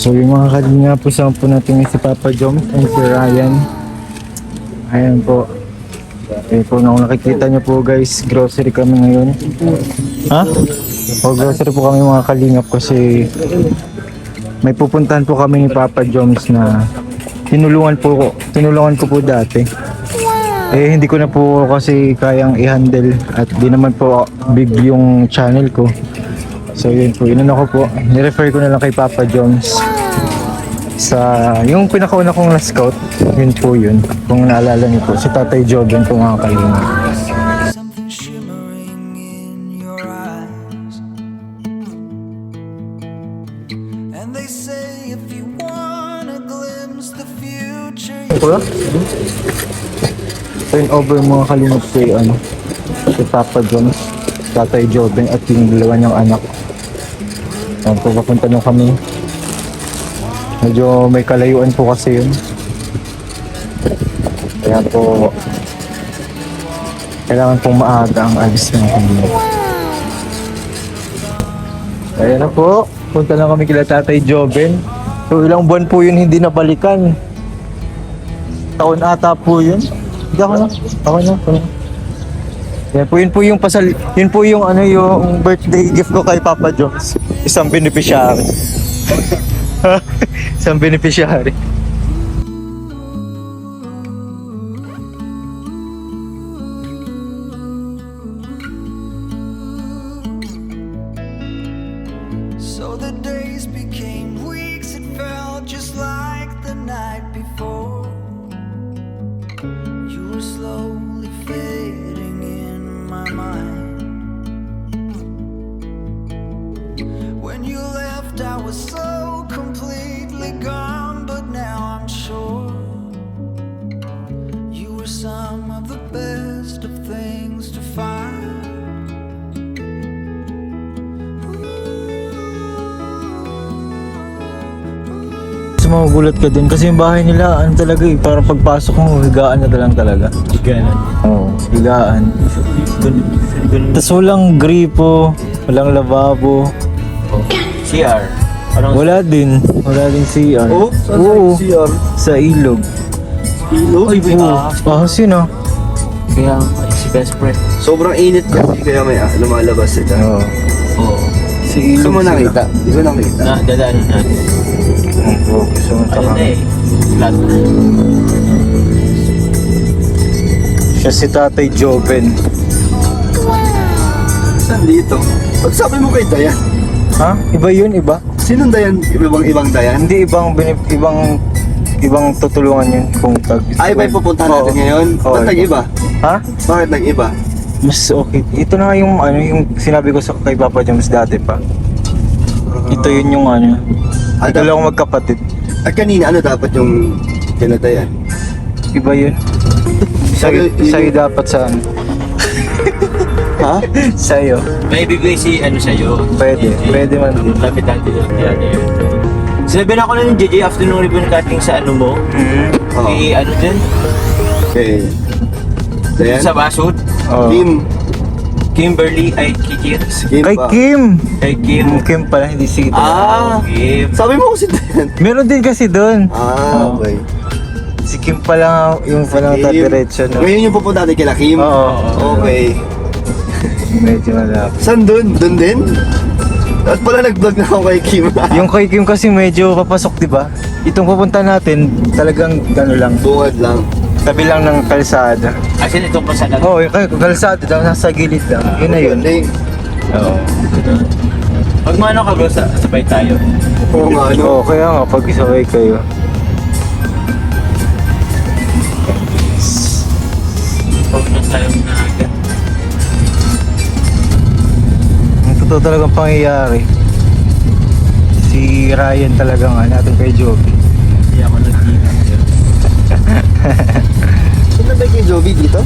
So yung mga kalinga po sa po natin si Papa Jom and si Ryan. Ayan po. Po na kung nakikita nyo po guys, grocery kami ngayon. Ha? O grocery po kami mga kalingap kasi may pupuntahan po kami ni Papa Joms na tinulungan ko po dati. Eh hindi ko na po kasi kayang i-handle at di naman po big yung channel ko. So yun po, inano ko po, nirefer ko na lang kay Papa Joms sa yung pinakauna kong na-scout. Yun po yun, kung naalala niyo po, si Tatay Joven po mga kalingap. Something shimmering in your eyes, and they say if you wanna glimpse the future. Kuya? Turn over mga kalingap ko yung si Papa Joms, Tatay Joven at yung dalawa niyang anak. Ayan po, papunta na kami. Medyo may kalayuan po kasi yun. Kaya po kailangan pong maaga ang alis ng kanila. Ayan na po, punta na kami kila Tatay Joven. So ilang buwan po yun hindi nabalikan. Taon ata po yun. Hindi ako na. Yan po, yun po yung ano yung birthday gift ko kay Papa Jones. Isang beneficiary. Isang beneficiary. So the days became weeks, it felt just like the night before. You were slowly fading in my mind. When you left, I was so completely gone, but now I'm sure you were some of the best of things to find. Magugulat ka din kasi yung bahay nila ano talaga eh, parang pagpasok mo higaan na lang talaga. Higaan? Oo, higaan. Tapos walang gripo, walang lababo. CR? Wala din CR. Oh? Saan Oo, CR? sa ilog. Ilog? Ay, Ahas yun ah. Kaya si best friend. Sobrang init kasi kaya may lumalabas sila. Oo. Oo. Sa Gusto ilog mo sila. nakita? Di ko nakita. Na, dadaanan natin. Gusto mo Ano na eh. Flat na. Siya si Tatay Joven. Saan dito? Pag sabi mo kay Dayan, Ha? Iba yun, iba? sinong Dayan? Ibang Dayan? Hindi ibang tutulungan yun kung tag. Ay, ba pupuntahan natin Oo. ngayon? Oo. Ba't nag-iba? Ha? Bakit nag-iba? Mas okay. Ito na nga yung sinabi ko sa kay Papa James dati pa. Ito yun yung ano. Ito lang ako magkapatid. At kanina, ano dapat yung kina Dayan? Iba yun. Sa'yo dapat sa ano. Ha? Sa'yo. May bibigay si ano sa'yo. Pwede man din. Lapit natin yun. Yan yun. Sinabi na ako na ng JJ after nung ribbon cutting sa ano mo. Oo. Ano din? Okay. Dayan? Sa basod. Oh. Kimberly ay Kikir. Kim Kay ba? Kim! Kay Kim. Kim pala, hindi si Kim. Kim. Sabi mo ko si Dayan. Meron din kasi doon. Ah, okay. Si Kim pala yung palang Kim. diretso no. Ngayon yung pupunta natin kila Kim? Oo. Okay. Medyo malapit. Saan dun? Dun din? At pala nag-vlog na ako kay Kim. Yung kay Kim kasi medyo papasok, di ba? Itong pupunta natin, talagang ano lang, Bungad lang. tabi lang ng kalsada. As in, itong pasada. Oo, yung kalsada daw, nasa gilid lang. Yun na yun. Galing. Oo. Pag maano ka bro, sabay tayo. Oo nga, ano? Oo, kaya nga, pag isabay kayo. Pag na tayo na agad. Ang totoo talagang pangyayari. Si Ryan talaga nga natin kay Joby. Hindi ako nag-iingat. Saan na ba kay Joby dito?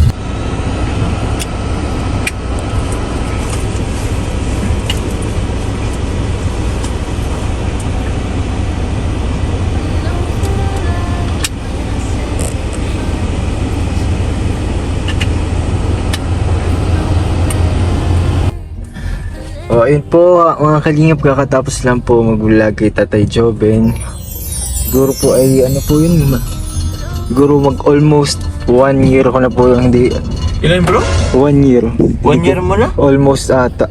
So ayun po mga kalingap, kakatapos lang po mag-vlog kay Tatay Joven. Siguro po ay ano po yun, siguro mag almost 1 year ko na po yung hindi. Ilan bro? 1 year. 1 year mo na? Almost ata.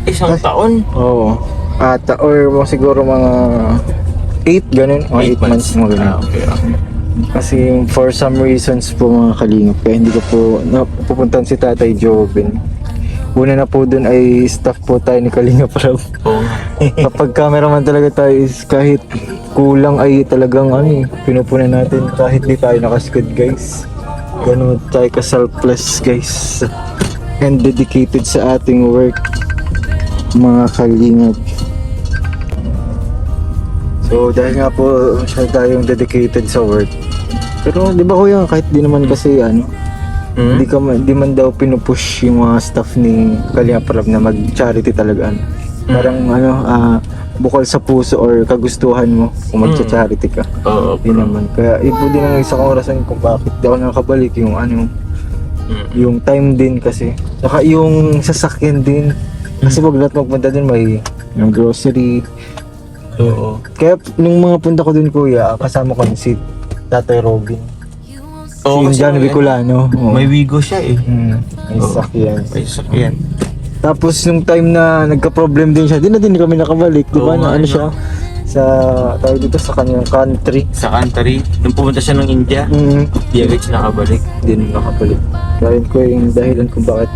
Isang taon? Oo. Ata or siguro mga 8 ganun. Mga 8 months mga ganun. Okay. Kasi for some reasons po mga kalingap, kaya hindi ko po napupuntahan si Tatay Joven. Una na po dun ay staff po tayo ni Kalingap Rob. Oo nga. Kapag cameraman talaga tayo is kahit kulang ay talagang pinupunan natin kahit di tayo nakaskod guys. Ganun tayo ka-selfless guys. And dedicated sa ating work mga Kalingap. So dahil nga po siya tayong dedicated sa work. Pero di ba kuya kahit di naman kasi di man daw pinupush yung mga staff ni Kalingap Rob na mag-charity talaga. Parang bukal sa puso or kagustuhan mo kung mag-charity ka. Oo. Di naman. Kaya ipo din ang isa kong rason kung bakit di ako nakabalik yung yung time din kasi. Saka yung sasakyan din. Kasi pag lahat magpunta dun may yung grocery. Oo. Kaya nung mga punta ko dun kuya, kasama ko si Tatay Robin. Oo, Si kasi John Bicolano. may wigo siya eh. May sasakyan. May sakyan. Tapos nung time na nagka-problem din siya, di na din kami nakabalik, di ba? Oo Na nga, ano siya sa tawag dito sa kanyang country. Sa country, nung pumunta siya ng India, di agad siya nakabalik. Di na nakabalik. Kaya yun ko yung dahilan kung bakit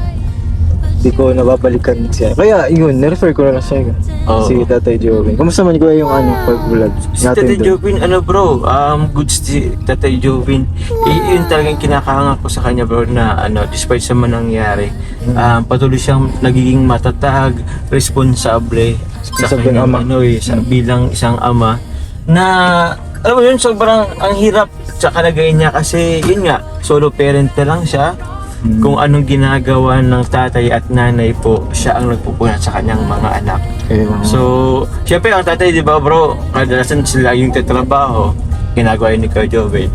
di ko nababalikan siya. Kaya yun, na-refer ko na lang siya. Oo. Si Tatay Joven. Kamusta man ko yung pag-vlog Si natin Tatay doon? Jovin, bro, goods si Tatay Jovin. Yun talagang kinakahanga ko sa kanya bro na despite sa man nangyari, patuloy siyang nagiging matatag, responsable sa Sabihin kanyang ama. bilang isang ama na alam mo yun, sobrang ang hirap sa kalagayan niya kasi yun nga, solo parent na lang siya. Kung anong ginagawa ng tatay at nanay po, siya ang nagpupunat sa kanyang mga anak. So, syempre ang tatay, di ba bro, kadalasan sila yung tatrabaho, ginagawa yun ni Kuya Joven.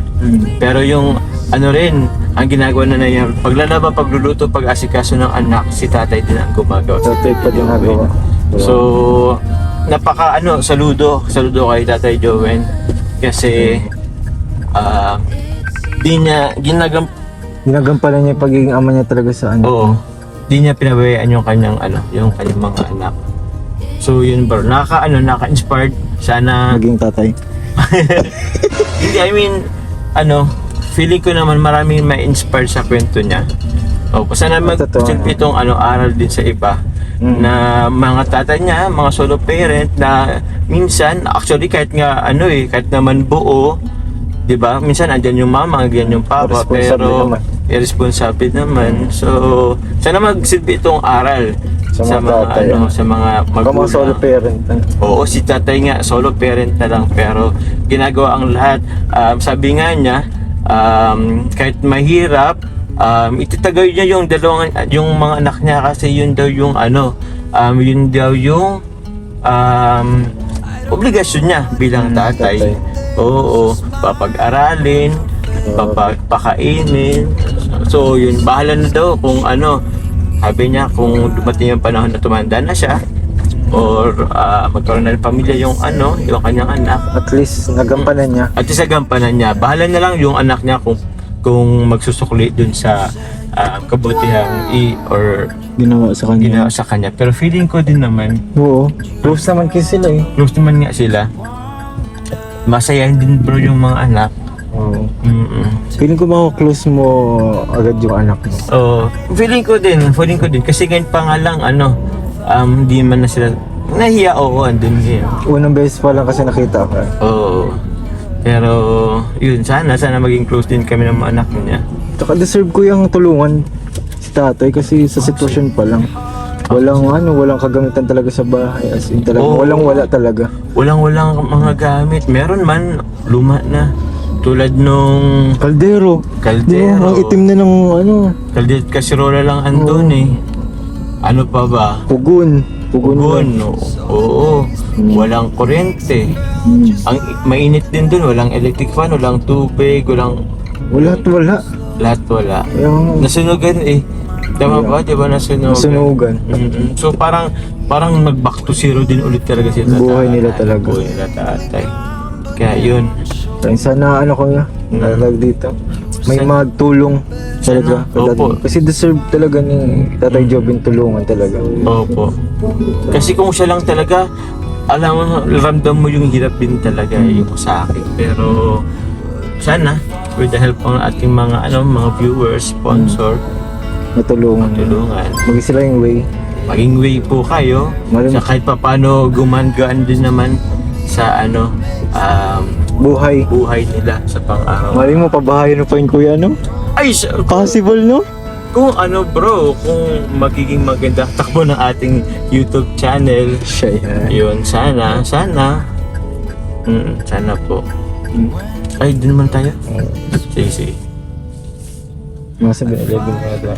Pero yung rin, ang ginagawa na niya, paglalaba, pagluluto, pag-asikaso ng anak, si tatay din ang gumagawa. Tatay pa din nagawa. So, napaka saludo kay Tatay Joven kasi di niya Ginagampanan niya yung pagiging ama niya talaga sa Oo. Di niya pinabayaan yung kanyang mga anak. So yun bro, naka-inspired sana. Maging tatay. Hindi, I mean, feeling ko naman maraming ma-inspire sa kwento niya. Sana mag-silbi itong aral din sa iba. Na mga tatay niya, mga solo parent na minsan, actually kahit nga kahit naman buo, di ba? Minsan andyan yung mama, andyan yung papa, pero irresponsible naman. So, sana magsilbi itong aral sa mga tatay, sa mga magulang. Mga solo parent. Oo, si tatay nga solo parent na lang pero ginagawa ang lahat. Sabi nga niya, kahit mahirap, ititagay niya yung mga anak niya kasi yun daw yung obligasyon niya bilang tatay. Oo, papag-aralin, papakainin. So yun, bahala na daw kung sabi niya kung dumating yung panahon na tumanda na siya or magkaroon na ng pamilya yung kanyang anak. At least nagampanan niya. At sa gampanan niya, bahala na lang yung anak niya kung magsusukli dun sa kabutihang or Ginawa sa kanya. ginawa sa kanya. Pero feeling ko din naman, Oo. Close naman kasi sila eh. close naman nga sila. Masayahin din bro yung mga anak. Oo. Mm-mm. Feeling ko close mo agad yung anak mo. Oo. Feeling ko din. Kasi ganyan pa nga lang, hindi man na sila, nahiya andun din. Unang beses pa lang kasi nakita ka. Oo. Pero, yun, sana maging close din kami ng mga anak niya. Tsaka deserve ko yung tulungan si tatay kasi sa sitwasyon pa lang. Walang kagamitan talaga sa bahay. As in talaga, Oo. wala talaga. Walang mga gamit. Meron man, luma na. Tulad nung Kaldero. kaldero. Ang itim na ng Kaldero, kasirola lang andun eh. Ano pa ba? pugon. Pugon, oo. Walang kuryente. Ang mainit din dun, walang electric fan, walang tubig, Wala. lahat wala. Yung Nasunugan eh. Tama ba? Di ba nasunugan? Nasunugan. So parang mag-back to zero din ulit talaga sila. Buhay nila talaga. Buhay nila tatay. Kaya yun. Kaya sana ano ko nalag dito. May magtulong talaga. Sana, opo. Kasi deserve talaga ni Tatay Job yung tulungan talaga. Opo. Kasi kung siya lang talaga, alam mo, ramdam mo yung hirap din talaga yung sa akin. Pero sana, with the help ng ating mga mga viewers, sponsor, Matulungan. Maging sila yung way. maging way po kayo. Malam- Sa kahit paano gumagaan din naman sa Buhay. buhay nila sa pang-araw. Mali mo, pabahayan mo pa yung kuya, no? Ay, Possible, no? kung bro, kung magiging maganda takbo ng ating YouTube channel, Siya yan. yun, sana. Sana po. Ay, din naman tayo. Sige. Mga 7-11 mga.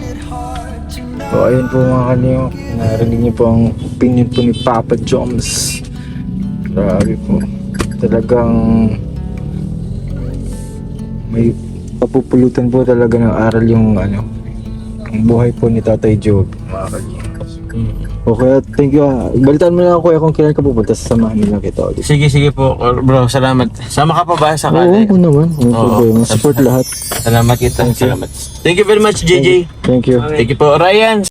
So, ayun po mga kaniyo. Narinig niyo po ang opinion po ni Papa Joms. Grabe po. Talagang may papupulutan po talaga ng aral yung ang buhay po ni Tatay Job, mga kaniyo. Okay, thank you. Balitaan mo lang ako kung kailan ka pupunta, sasamahan nila kita ulit. Sige po, bro, salamat. Sama ka pa ba sa kanya? Oo naman. Oo. Support lahat. Salamat kita. Salamat. Thank you very much, JJ. Thank you. Thank you po, Ryan.